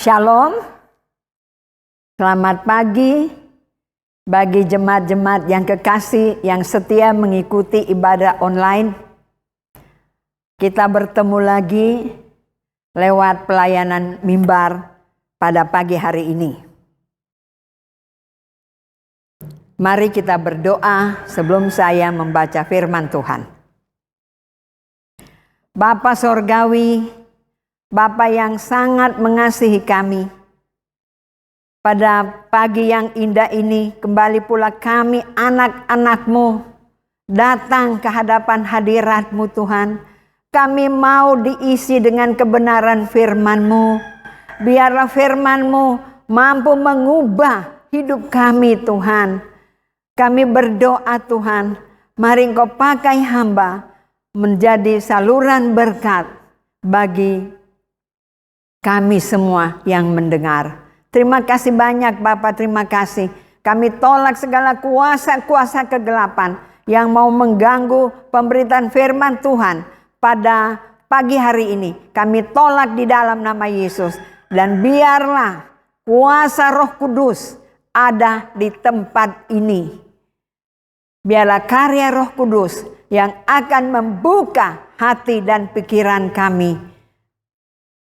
Shalom, selamat pagi bagi jemaat-jemaat yang kekasih yang setia mengikuti ibadah online. Kita bertemu lagi lewat pelayanan mimbar pada pagi hari ini. Mari kita berdoa sebelum saya membaca firman Tuhan. Bapa Sorgawi, Bapa yang sangat mengasihi kami, pada pagi yang indah ini kembali pula kami anak-anak-Mu datang ke hadapan hadirat-Mu Tuhan. Kami mau diisi dengan kebenaran firman-Mu. Biarlah firman-Mu mampu mengubah hidup kami Tuhan. Kami berdoa Tuhan, mari Engkau pakai hamba menjadi saluran berkat bagi kami semua yang mendengar. Terima kasih banyak Bapak, terima kasih. Kami tolak segala kuasa-kuasa kegelapan yang mau mengganggu pemberitaan firman Tuhan pada pagi hari ini. Kami tolak di dalam nama Yesus. Dan biarlah kuasa Roh Kudus ada di tempat ini. Biarlah karya Roh Kudus yang akan membuka hati dan pikiran kami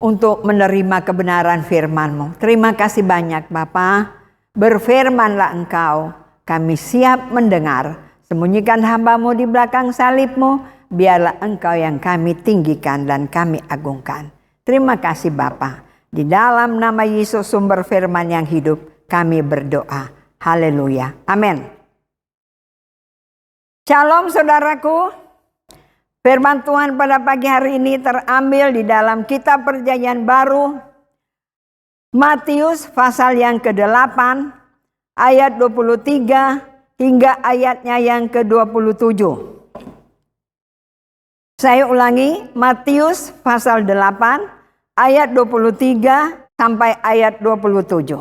untuk menerima kebenaran firman-Mu. Terima kasih banyak Bapa. Berfirmanlah Engkau, kami siap mendengar. Sembunyikan hamba-Mu di belakang salib-Mu, biarlah Engkau yang kami tinggikan dan kami agungkan. Terima kasih Bapa. Di dalam nama Yesus sumber firman yang hidup, kami berdoa. Haleluya. Amin. Shalom saudaraku. Firman Tuhan pada pagi hari ini terambil di dalam kitab Perjanjian Baru, Matius pasal yang ke-8, ayat 23 hingga ayatnya yang ke-27. Saya ulangi, Matius pasal 8, ayat 23 sampai ayat 27.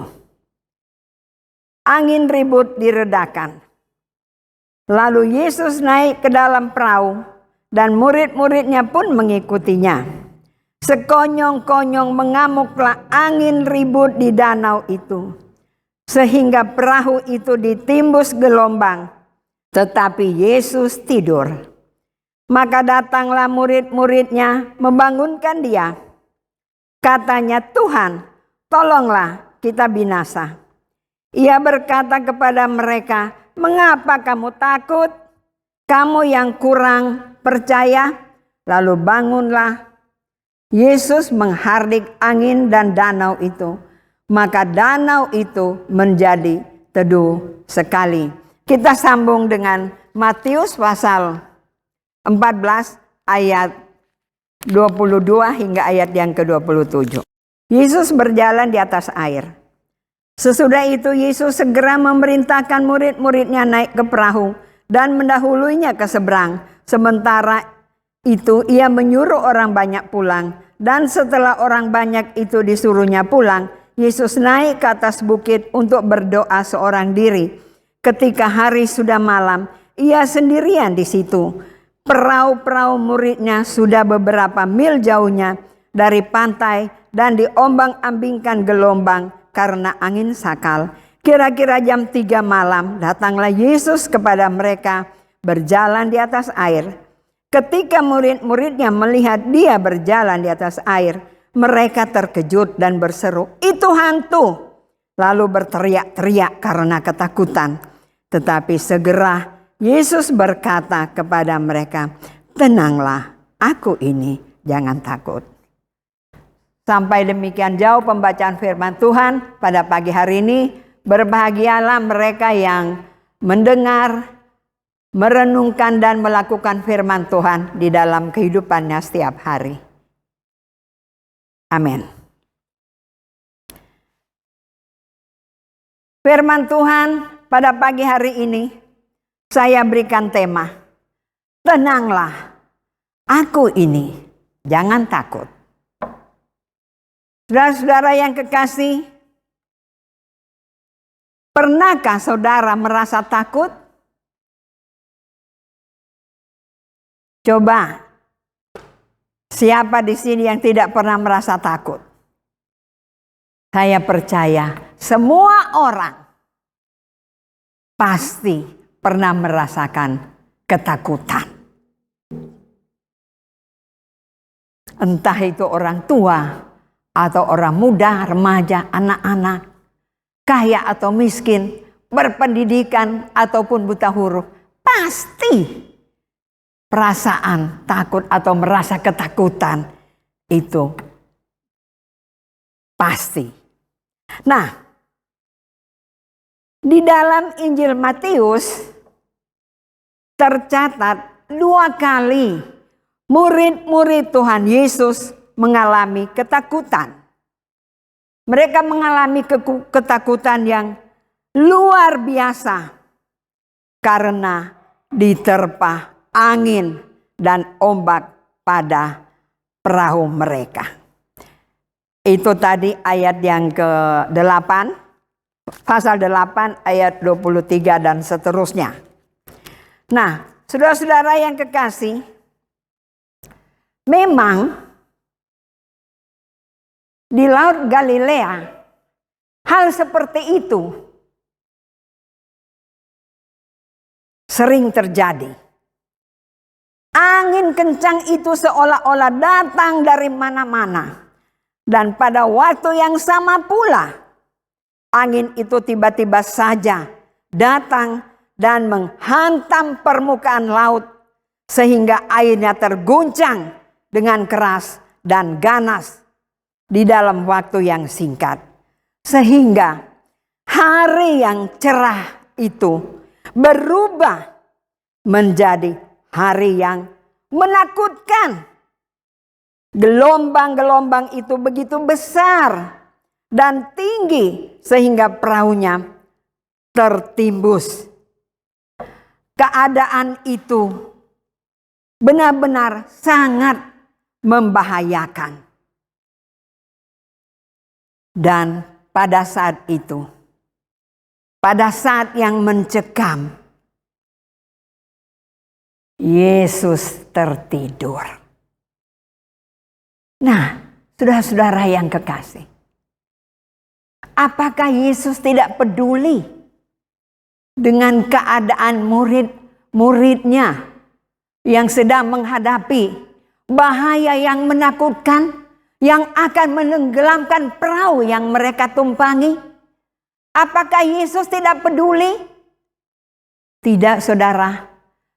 Angin ribut diredakan. Lalu Yesus naik ke dalam perahu, dan murid-muridnya pun mengikutinya. Sekonyong-konyong mengamuklah angin ribut di danau itu, sehingga perahu itu ditimbus gelombang. Tetapi Yesus tidur. Maka datanglah murid-muridnya membangunkan dia. Katanya, "Tuhan, tolonglah kita binasa." Ia berkata kepada mereka, "Mengapa kamu takut? Kamu yang kurang percaya?" Lalu bangunlah Yesus menghardik angin dan danau itu. Maka danau itu menjadi teduh sekali. Kita sambung dengan Matius pasal 14 ayat 22 hingga ayat yang ke-27. Yesus berjalan di atas air. Sesudah itu Yesus segera memerintahkan murid-muridnya naik ke perahu dan mendahuluinya ke seberang. Sementara itu ia menyuruh orang banyak pulang. Dan setelah orang banyak itu disuruhnya pulang, Yesus naik ke atas bukit untuk berdoa seorang diri. Ketika hari sudah malam, ia sendirian di situ. Perahu-perahu muridnya sudah beberapa mil jauhnya dari pantai dan diombang-ambingkan gelombang karena angin sakal. Kira-kira jam 3 malam datanglah Yesus kepada mereka berjalan di atas air. Ketika murid-muridnya melihat dia berjalan di atas air, mereka terkejut dan berseru, "Itu hantu!" Lalu berteriak-teriak karena ketakutan. Tetapi segera Yesus berkata kepada mereka, "Tenanglah, aku ini, jangan takut." Sampai demikian jauh pembacaan firman Tuhan pada pagi hari ini. Berbahagialah mereka yang mendengar, merenungkan dan melakukan firman Tuhan di dalam kehidupannya setiap hari. Amin. Firman Tuhan pada pagi hari ini saya berikan tema, "Tenanglah, aku ini, jangan takut." Saudara-saudara yang kekasih, pernahkah saudara merasa takut? Coba, siapa di sini yang tidak pernah merasa takut? Saya percaya semua orang pasti pernah merasakan ketakutan. Entah itu orang tua atau orang muda, remaja, anak-anak, kaya atau miskin, berpendidikan ataupun buta huruf, pasti perasaan takut atau merasa ketakutan itu pasti. Nah, di dalam Injil Matius tercatat 2 kali murid-murid Tuhan Yesus mengalami ketakutan. Mereka mengalami ketakutan yang luar biasa karena diterpa angin dan ombak pada perahu mereka. Itu tadi ayat yang ke-8, pasal 8 ayat 23 dan seterusnya. Nah, saudara-saudara yang kekasih, memang di Laut Galilea hal seperti itu sering terjadi. Angin kencang itu seolah-olah datang dari mana-mana. Dan pada waktu yang sama pula, angin itu tiba-tiba saja datang dan menghantam permukaan laut sehingga airnya terguncang dengan keras dan ganas di dalam waktu yang singkat. Sehingga hari yang cerah itu berubah menjadi hari yang menakutkan. Gelombang-gelombang itu begitu besar dan tinggi sehingga perahunya tertimbus. Keadaan itu benar-benar sangat membahayakan. Dan pada saat itu, pada saat yang mencekam, Yesus tertidur. Nah, saudara-saudara yang kekasih, apakah Yesus tidak peduli dengan keadaan murid-muridnya yang sedang menghadapi bahaya yang menakutkan yang akan menenggelamkan perahu yang mereka tumpangi? Apakah Yesus tidak peduli? Tidak, saudara.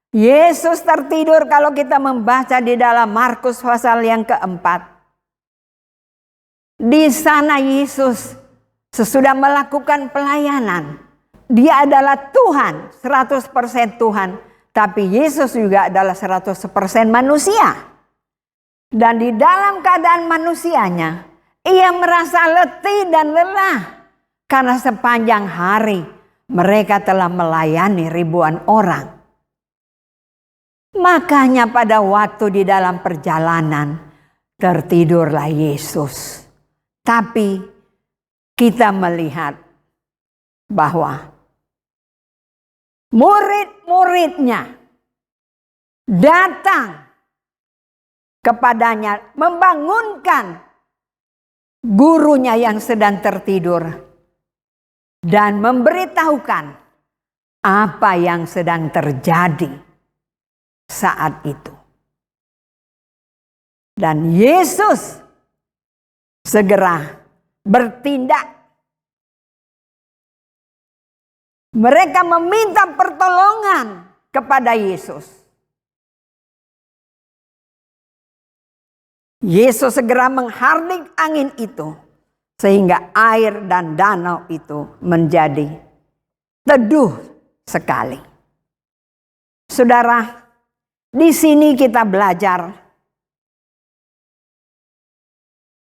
Yesus tertidur kalau kita membaca di dalam Markus pasal yang ke-4. Di sana Yesus sesudah melakukan pelayanan. Dia adalah Tuhan, 100% Tuhan. Tapi Yesus juga adalah 100% manusia. Dan di dalam keadaan manusianya, ia merasa letih dan lelah. Karena sepanjang hari mereka telah melayani ribuan orang. Makanya pada waktu di dalam perjalanan tertidurlah Yesus. Tapi kita melihat bahwa murid-muridnya datang kepadanya membangunkan gurunya yang sedang tertidur dan memberitahukan apa yang sedang terjadi saat itu. Dan Yesus segera bertindak. Mereka meminta pertolongan kepada Yesus. Yesus segera menghardik angin itu sehingga air dan danau itu menjadi teduh sekali. Saudara, di sini kita belajar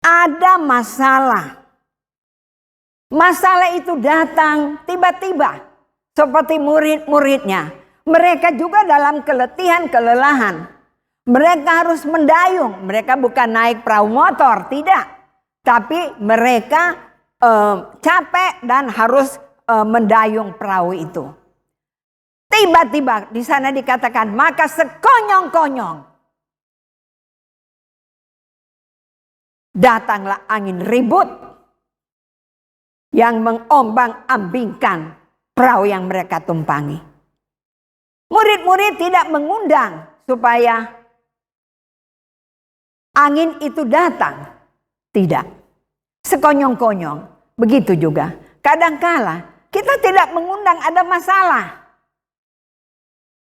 ada masalah. Masalah itu datang tiba-tiba seperti murid-muridnya. Mereka juga dalam keletihan, kelelahan. Mereka harus mendayung. Mereka bukan naik perahu motor, tidak. Tapi mereka capek dan harus mendayung perahu itu. Tiba-tiba di sana dikatakan, maka sekonyong-konyong datanglah angin ribut yang mengombang-ambingkan perahu yang mereka tumpangi. Murid-murid tidak mengundang supaya angin itu datang. Tidak. Sekonyong-konyong. Begitu juga. Kadangkala kita tidak mengundang ada masalah.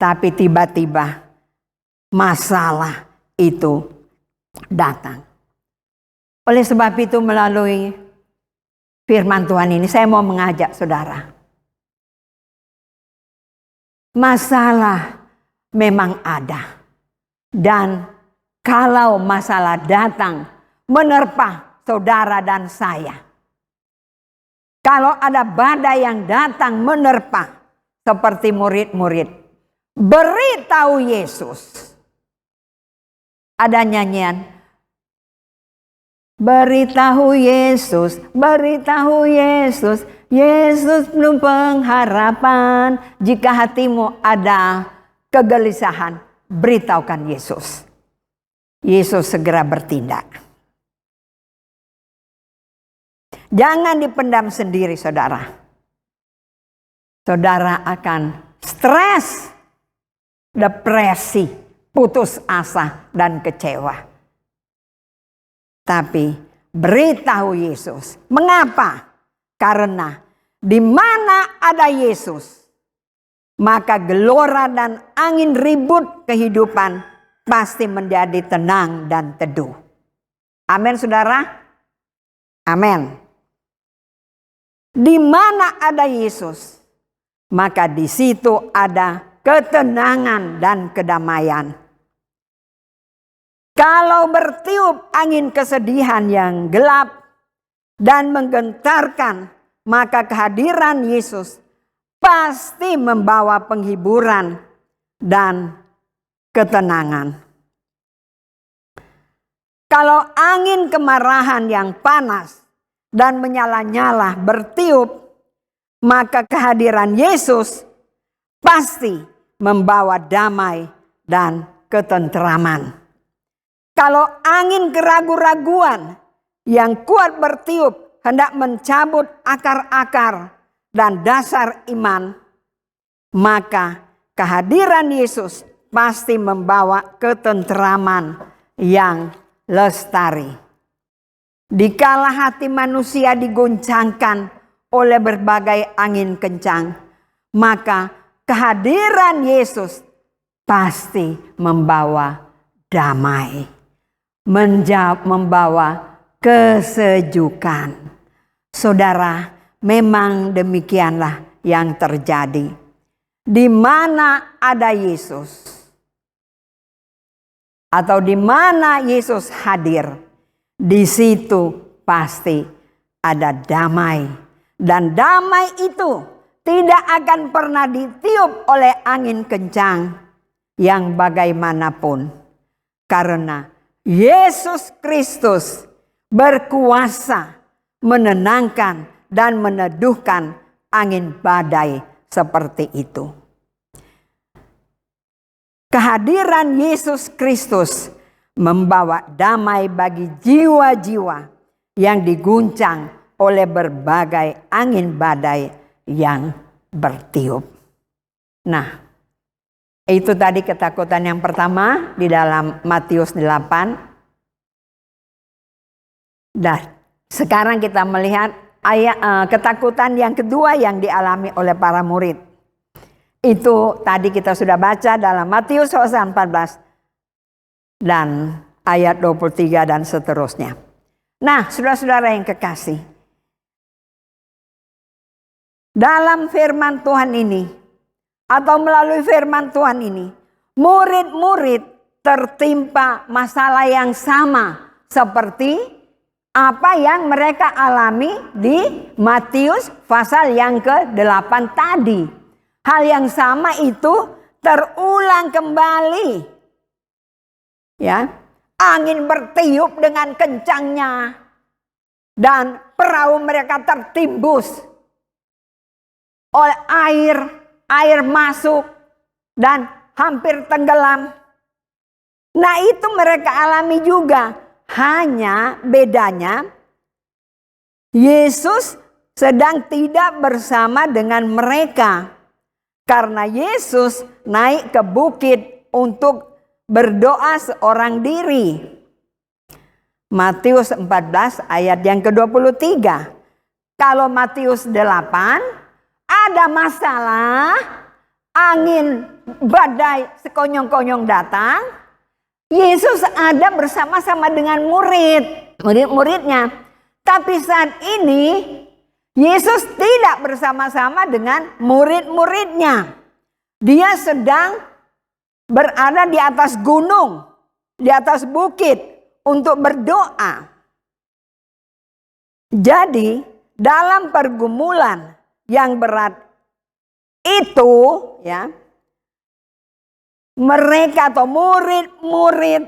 Tapi tiba-tiba masalah itu datang. Oleh sebab itu melalui firman Tuhan ini saya mau mengajak saudara. Masalah memang ada. Dan kalau masalah datang menerpa saudara dan saya. Kalau ada badai yang datang menerpa seperti murid-murid, beritahu Yesus. Ada nyanyian, beritahu Yesus, beritahu Yesus, Yesus penuh pengharapan. Jika hatimu ada kegelisahan, beritahukan Yesus. Yesus segera bertindak. Jangan dipendam sendiri, saudara. Saudara akan stres, depresi, putus asa, dan kecewa. Tapi beritahu Yesus. Mengapa? Karena di mana ada Yesus, maka gelora dan angin ribut kehidupan pasti menjadi tenang dan teduh. Amin, saudara. Amin. Di mana ada Yesus, maka di situ ada ketenangan dan kedamaian. Kalau bertiup angin kesedihan yang gelap dan menggentarkan, maka kehadiran Yesus pasti membawa penghiburan dan ketenangan. Kalau angin kemarahan yang panas dan menyala-nyala bertiup, maka kehadiran Yesus pasti membawa damai dan ketentraman. Kalau angin keraguan-raguan yang kuat bertiup hendak mencabut akar-akar dan dasar iman, maka kehadiran Yesus pasti membawa ketentraman yang lestari. Dikala hati manusia diguncangkan oleh berbagai angin kencang, maka kehadiran Yesus pasti membawa damai, membawa kesejukan. Saudara, memang demikianlah yang terjadi. Di mana ada Yesus, atau di mana Yesus hadir, di situ pasti ada damai. Dan damai itu tidak akan pernah ditiup oleh angin kencang yang bagaimanapun. Karena Yesus Kristus berkuasa menenangkan dan meneduhkan angin badai seperti itu. Kehadiran Yesus Kristus membawa damai bagi jiwa-jiwa yang diguncang oleh berbagai angin badai yang bertiup. Nah, itu tadi ketakutan yang pertama di dalam Matius 8. Dan sekarang kita melihat ketakutan yang kedua yang dialami oleh para murid. Itu tadi kita sudah baca dalam Matius 14 dan ayat 23 dan seterusnya. Nah, saudara-saudara yang kekasih, dalam firman Tuhan ini, atau melalui firman Tuhan ini, murid-murid tertimpa masalah yang sama seperti apa yang mereka alami di Matius pasal yang ke-8 tadi. Hal yang sama itu terulang kembali. Ya, angin bertiup dengan kencangnya dan perahu mereka tertimbus oleh air masuk dan hampir tenggelam. Nah, itu mereka alami juga. Hanya bedanya Yesus sedang tidak bersama dengan mereka karena Yesus naik ke bukit untuk berdoa seorang diri. Matius 14 ayat yang ke-23. Kalau Matius 8 ada masalah, angin badai sekonyong-konyong datang, Yesus ada bersama-sama dengan murid-muridnya. Tapi saat ini Yesus tidak bersama-sama dengan murid-muridnya. Dia sedang berada di atas gunung, di atas bukit untuk berdoa. Jadi dalam pergumulan yang berat itu, ya, mereka atau murid-murid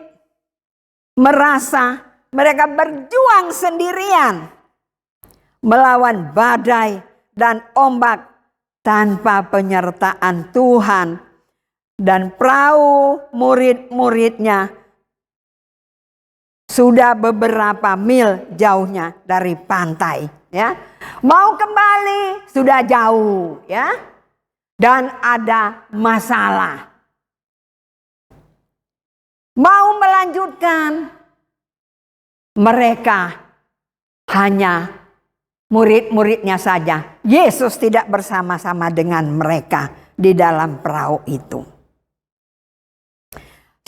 merasa mereka berjuang sendirian melawan badai dan ombak tanpa penyertaan Tuhan, dan perahu murid-muridnya sudah beberapa mil jauhnya dari pantai, ya. Mau kembali sudah jauh, ya. Dan ada masalah. Mau melanjutkan, mereka hanya murid-muridnya saja. Yesus tidak bersama-sama dengan mereka di dalam perahu itu.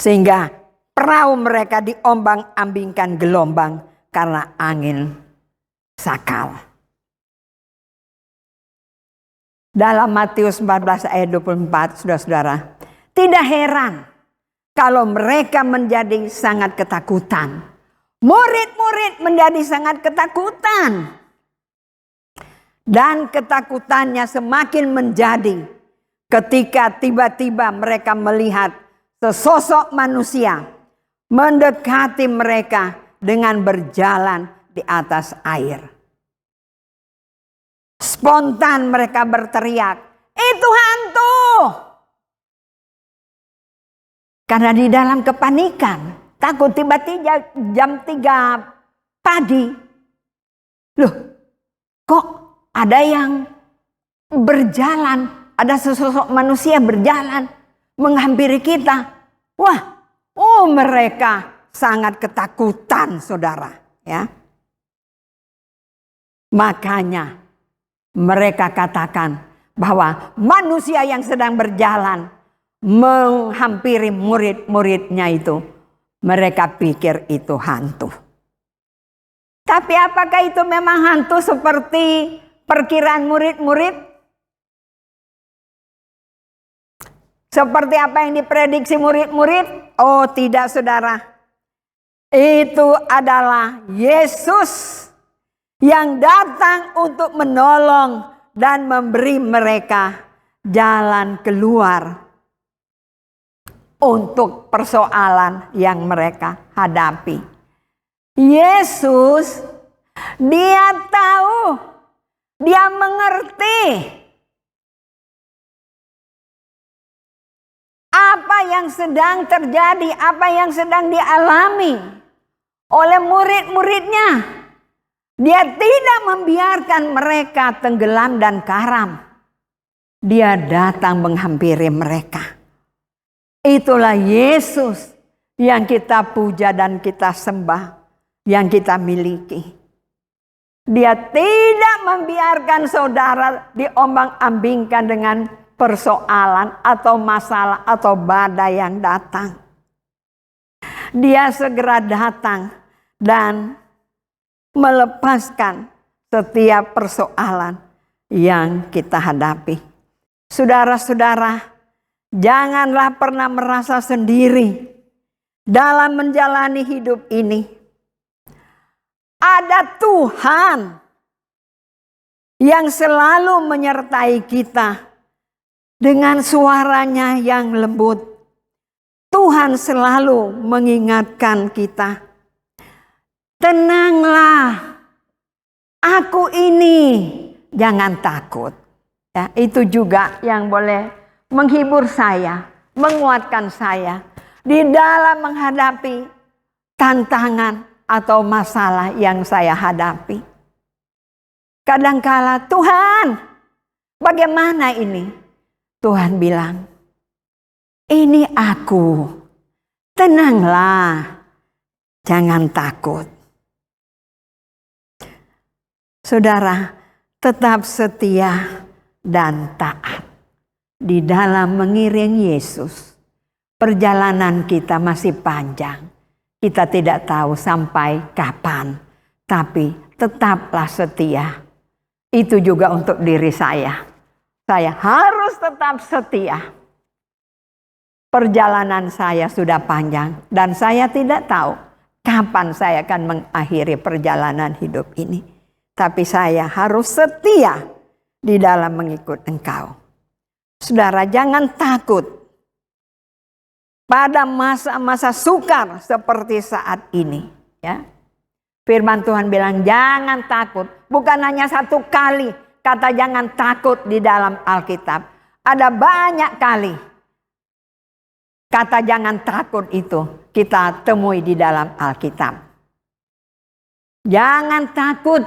Sehingga perahu mereka diombang-ambingkan gelombang karena angin sakal. Dalam Matius 14 ayat 24, saudara-saudara, tidak heran kalau mereka menjadi sangat ketakutan. Murid-murid menjadi sangat ketakutan. Dan ketakutannya semakin menjadi ketika tiba-tiba mereka melihat sesosok manusia mendekati mereka dengan berjalan di atas air. Spontan mereka berteriak, "Itu hantu!" Karena di dalam kepanikan, takut. Tiba-tiba jam 3 pagi. Loh, kok ada yang berjalan, ada sesosok manusia berjalan menghampiri kita. Wah, mereka sangat ketakutan, saudara, ya. Makanya mereka katakan bahwa manusia yang sedang berjalan menghampiri murid-muridnya itu, mereka pikir itu hantu. Tapi apakah itu memang hantu seperti perkiraan murid-murid? Seperti apa yang diprediksi murid-murid? Oh tidak, saudara. Itu adalah Yesus yang datang untuk menolong dan memberi mereka jalan keluar untuk persoalan yang mereka hadapi. Yesus, dia tahu, dia mengerti apa yang sedang terjadi, apa yang sedang dialami oleh murid-muridnya. Dia tidak membiarkan mereka tenggelam dan karam. Dia datang menghampiri mereka. Itulah Yesus yang kita puja dan kita sembah, yang kita miliki. Dia tidak membiarkan saudara diombang-ambingkan dengan persoalan atau masalah atau badai yang datang. Dia segera datang dan melepaskan setiap persoalan yang kita hadapi. Saudara-saudara, janganlah pernah merasa sendiri dalam menjalani hidup ini. Ada Tuhan yang selalu menyertai kita dengan suaranya yang lembut. Tuhan selalu mengingatkan kita, tenanglah, aku ini, jangan takut. Ya, itu juga yang boleh menghibur saya, menguatkan saya di dalam menghadapi tantangan atau masalah yang saya hadapi. Kadangkala, Tuhan, bagaimana ini? Tuhan bilang, ini aku, tenanglah, jangan takut. Saudara, tetap setia dan taat di dalam mengiring Yesus. Perjalanan kita masih panjang. Kita tidak tahu sampai kapan, tapi tetaplah setia. Itu juga untuk diri saya. Saya harus tetap setia. Perjalanan saya sudah panjang dan saya tidak tahu kapan saya akan mengakhiri perjalanan hidup ini. Tapi saya harus setia di dalam mengikut Engkau. Saudara, jangan takut pada masa-masa sukar seperti saat ini. Ya. Firman Tuhan bilang jangan takut. Bukan hanya satu kali kata jangan takut di dalam Alkitab. Ada banyak kali kata jangan takut itu kita temui di dalam Alkitab. Jangan takut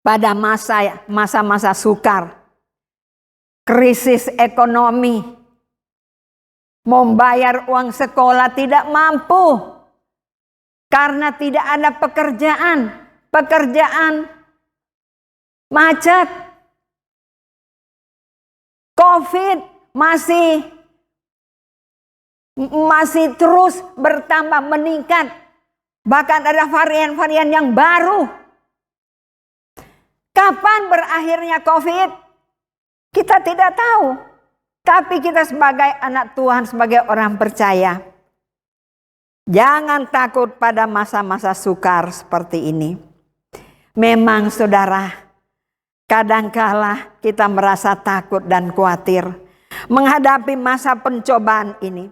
pada masa-masa sukar, krisis ekonomi, membayar uang sekolah tidak mampu karena tidak ada pekerjaan macet, COVID masih terus bertambah meningkat, bahkan ada varian-varian yang baru. Kapan berakhirnya COVID? Kita tidak tahu. Tapi kita sebagai anak Tuhan, sebagai orang percaya, jangan takut pada masa-masa sukar seperti ini. Memang saudara, kadangkala kita merasa takut dan khawatir menghadapi masa pencobaan ini.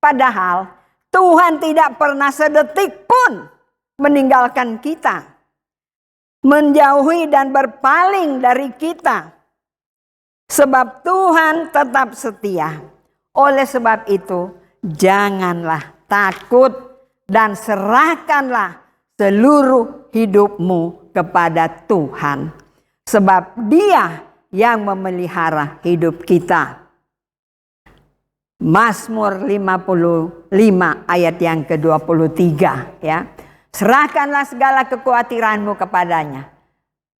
Padahal Tuhan tidak pernah sedetik pun meninggalkan kita, menjauhi dan berpaling dari kita. Sebab Tuhan tetap setia. Oleh sebab itu, janganlah takut dan serahkanlah seluruh hidupmu kepada Tuhan. Sebab Dia yang memelihara hidup kita. Mazmur 55 ayat yang ke-23 ya. Serahkanlah segala kekhawatiranmu kepadanya.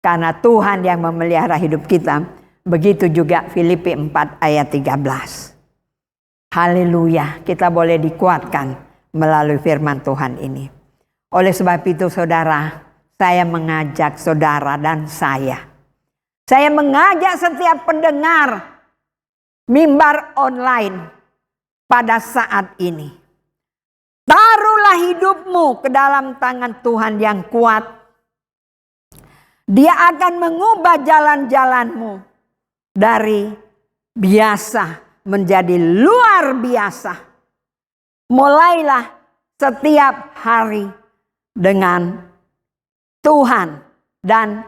Karena Tuhan yang memelihara hidup kita. Begitu juga Filipi 4 ayat 13. Haleluya, kita boleh dikuatkan melalui firman Tuhan ini. Oleh sebab itu saudara, saya mengajak saudara dan saya mengajak setiap pendengar mimbar online pada saat ini. Taruhlah hidupmu ke dalam tangan Tuhan yang kuat. Dia akan mengubah jalan-jalanmu dari biasa menjadi luar biasa. Mulailah setiap hari dengan Tuhan. Dan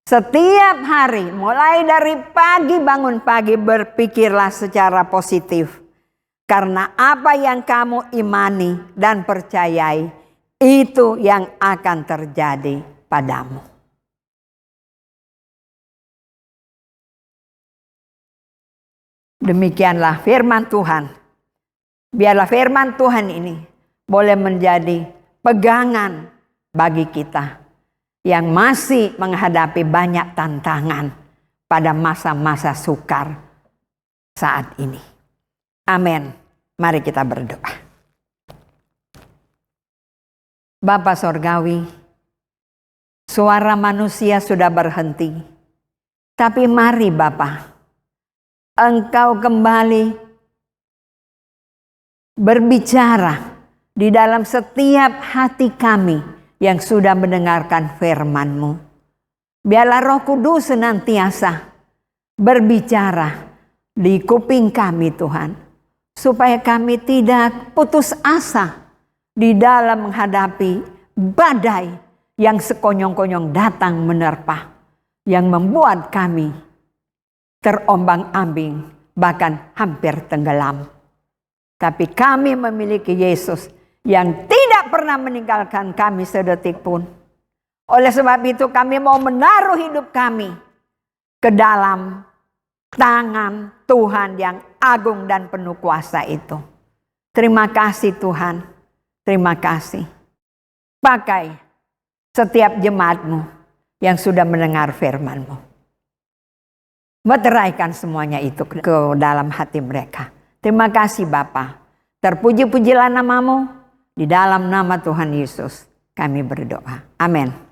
setiap hari, mulai dari pagi bangun pagi, berpikirlah secara positif. Karena apa yang kamu imani dan percayai, itu yang akan terjadi padamu. Demikianlah firman Tuhan. Biarlah firman Tuhan ini boleh menjadi pegangan bagi kita yang masih menghadapi banyak tantangan pada masa-masa sukar saat ini. Amin. Mari kita berdoa. Bapa Sorgawi, suara manusia sudah berhenti. Tapi mari Bapa, Engkau kembali berbicara di dalam setiap hati kami yang sudah mendengarkan firman-Mu. Biarlah Roh Kudus senantiasa berbicara di kuping kami Tuhan. Supaya kami tidak putus asa di dalam menghadapi badai yang sekonyong-konyong datang menerpa. Yang membuat kami terombang-ambing, bahkan hampir tenggelam. Tapi kami memiliki Yesus yang tidak pernah meninggalkan kami sedetik pun. Oleh sebab itu kami mau menaruh hidup kami ke dalam tangan Tuhan yang agung dan penuh kuasa itu. Terima kasih Tuhan. Terima kasih. Pakai setiap jemaat-Mu yang sudah mendengar firman-Mu. Meteraikan semuanya itu ke dalam hati mereka. Terima kasih Bapa. Terpuji-pujilah nama-Mu. Di dalam nama Tuhan Yesus kami berdoa. Amin.